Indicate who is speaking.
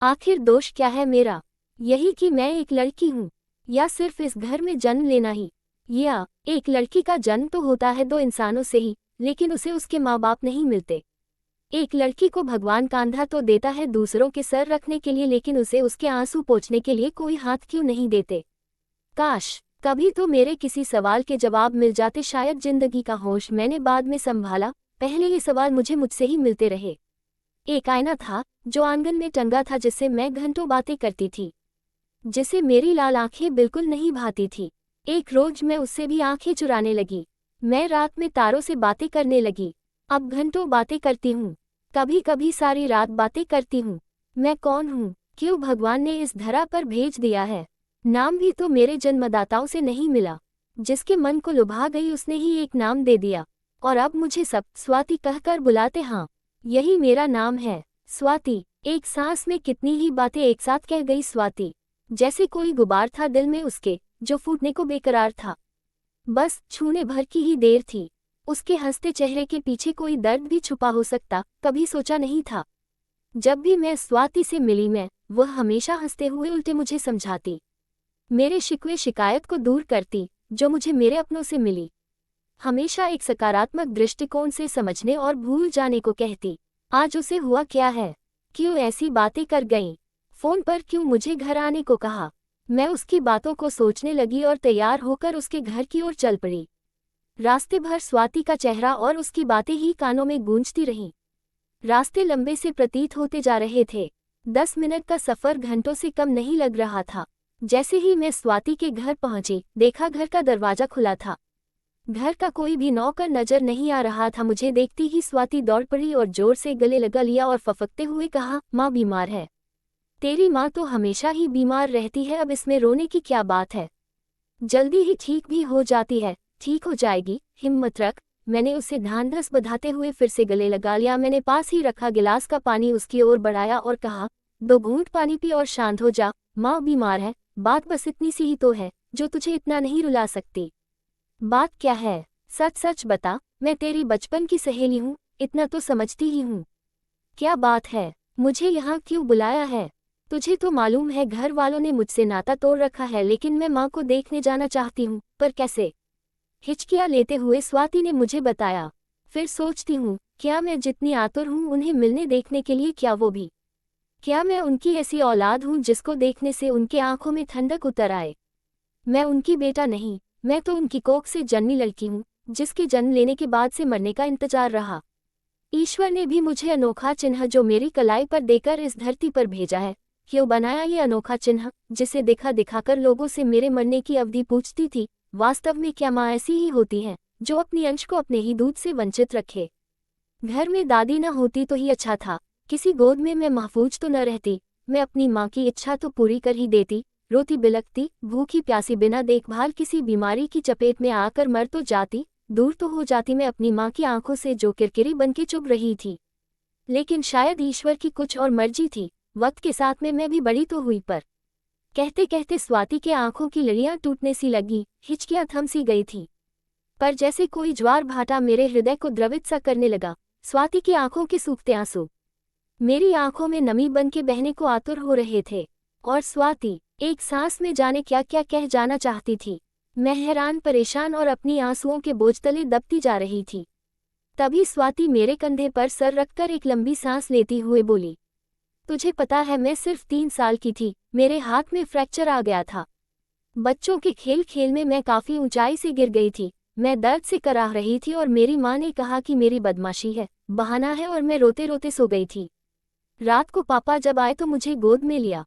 Speaker 1: आखिर दोष क्या है मेरा? यही कि मैं एक लड़की हूँ, या सिर्फ इस घर में जन्म लेना ही? या एक लड़की का जन्म तो होता है दो इंसानों से ही, लेकिन उसे उसके माँ बाप नहीं मिलते। एक लड़की को भगवान कांधा तो देता है दूसरों के सर रखने के लिए, लेकिन उसे उसके आंसू पोंछने के लिए कोई हाथ क्यों नहीं देते? काश कभी तो मेरे किसी सवाल के जवाब मिल जाते। शायद जिंदगी का होश मैंने बाद में संभाला, पहले ये सवाल मुझसे ही मिलते रहे। एक आईना था जो आंगन में टंगा था, जिससे मैं घंटों बातें करती थी, जिसे मेरी लाल आंखें बिल्कुल नहीं भाती थी। एक रोज मैं उससे भी आंखें चुराने लगी। मैं रात में तारों से बातें करने लगी। अब घंटों बातें करती हूँ, कभी कभी सारी रात बातें करती हूँ। मैं कौन हूँ? क्यों भगवान ने इस धरा पर भेज दिया है? नाम भी तो मेरे जन्मदाताओं से नहीं मिला। जिसके मन को लुभा गई उसने ही एक नाम दे दिया, और अब मुझे सब स्वाति कहकर बुलाते। हाँ, यही मेरा नाम है, स्वाति। एक सांस में कितनी ही बातें एक साथ कह गई स्वाति, जैसे कोई गुबार था दिल में उसके, जो फूटने को बेकरार था। बस छूने भर की ही देर थी। उसके हंसते चेहरे के पीछे कोई दर्द भी छुपा हो सकता, कभी सोचा नहीं था। जब भी मैं स्वाति से मिली, वह हमेशा हंसते हुए उल्टे मुझे समझाती, मेरे शिकवे शिकायत को दूर करती, जो मुझे मेरे अपनों से मिली। हमेशा एक सकारात्मक दृष्टिकोण से समझने और भूल जाने को कहती। आज उसे हुआ क्या है? क्यों ऐसी बातें कर गई? फोन पर क्यों मुझे घर आने को कहा? मैं उसकी बातों को सोचने लगी और तैयार होकर उसके घर की ओर चल पड़ी। रास्ते भर स्वाति का चेहरा और उसकी बातें ही कानों में गूंजती रहीं। रास्ते लंबे से प्रतीत होते जा रहे थे। 10 मिनट का सफर घंटों से कम नहीं लग रहा था। जैसे ही मैं स्वाति के घर पहुंची, देखा घर का दरवाजा खुला था। घर का कोई भी नौकर नजर नहीं आ रहा था। मुझे देखती ही स्वाति दौड़ पड़ी और जोर से गले लगा लिया और फफकते हुए कहा, माँ बीमार है। तेरी माँ तो हमेशा ही बीमार रहती है, अब इसमें रोने की क्या बात है? जल्दी ही ठीक भी हो जाती है। ठीक हो जाएगी, हिम्मत रख। मैंने उसे ढांढस बंधाते हुए फिर से गले लगा लिया। मैंने पास ही रखा गिलास का पानी उसकी ओर बढ़ाया और कहा, 2 घूंट पानी पी और शांत हो जा। माँ बीमार है, बात बस इतनी सी ही तो है, जो तुझे इतना नहीं रुला सकती। बात क्या है? सच सच बता। मैं तेरी बचपन की सहेली हूँ, इतना तो समझती ही हूँ। क्या बात है? मुझे यहाँ क्यों बुलाया है? तुझे तो मालूम है घर वालों ने मुझसे नाता तोड़ रखा है, लेकिन मैं माँ को देखने जाना चाहती हूँ, पर कैसे? हिचकियाँ लेते हुए स्वाति ने मुझे बताया। फिर सोचती हूँ, क्या मैं जितनी आतुर हूँ उन्हें मिलने देखने के लिए, क्या वो भी? क्या मैं उनकी ऐसी औलाद हूँ जिसको देखने से उनके आंखों में ठंडक उतर आए? मैं उनकी बेटा नहीं, मैं तो उनकी कोख से जन्मी लड़की हूँ, जिसके जन्म लेने के बाद से मरने का इंतजार रहा। ईश्वर ने भी मुझे अनोखा चिन्ह जो मेरी कलाई पर देकर इस धरती पर भेजा है। क्यों बनाया ये अनोखा चिन्ह, जिसे दिखा दिखाकर लोगों से मेरे मरने की अवधि पूछती थी? वास्तव में क्या माँ ऐसी ही होती है, जो अपनी अंश को अपने ही दूध से वंचित रखे? घर में दादी न होती तो ही अच्छा था, किसी गोद में मैं महफूज तो न रहती। मैं अपनी माँ की इच्छा तो पूरी कर ही देती। रोती बिलखती, भूखी प्यासी, बिना देखभाल किसी बीमारी की चपेट में आकर मर तो जाती, दूर तो हो जाती मैं अपनी माँ की आंखों से जो किरकिरी बनके चुभ रही थी। लेकिन शायद ईश्वर की कुछ और मर्जी थी। वक्त के साथ में मैं भी बड़ी तो हुई, पर कहते कहते स्वाति के आंखों की लड़ियां टूटने सी लगी, हिचकियां थम सी गई थी। पर जैसे कोई ज्वार भाटा मेरे हृदय को द्रवित सा करने लगा। स्वाति की आंखों के सूखते आंसू मेरी आंखों में नमी बन के बहने को आतुर हो रहे थे, और स्वाति एक सांस में जाने क्या क्या कह जाना चाहती थी। मैं हैरान परेशान और अपनी आंसुओं के बोझ तले दबती जा रही थी। तभी स्वाति मेरे कंधे पर सर रखकर एक लंबी सांस लेती हुए बोली, तुझे पता है मैं सिर्फ 3 साल की थी, मेरे हाथ में फ्रैक्चर आ गया था। बच्चों के खेल खेल में मैं काफी ऊंचाई से गिर गई थी। मैं दर्द से कराह रही थी और मेरी माँ ने कहा कि मेरी बदमाशी है, बहाना है, और मैं रोते रोते सो गई थी। रात को पापा जब आए तो मुझे गोद में लिया।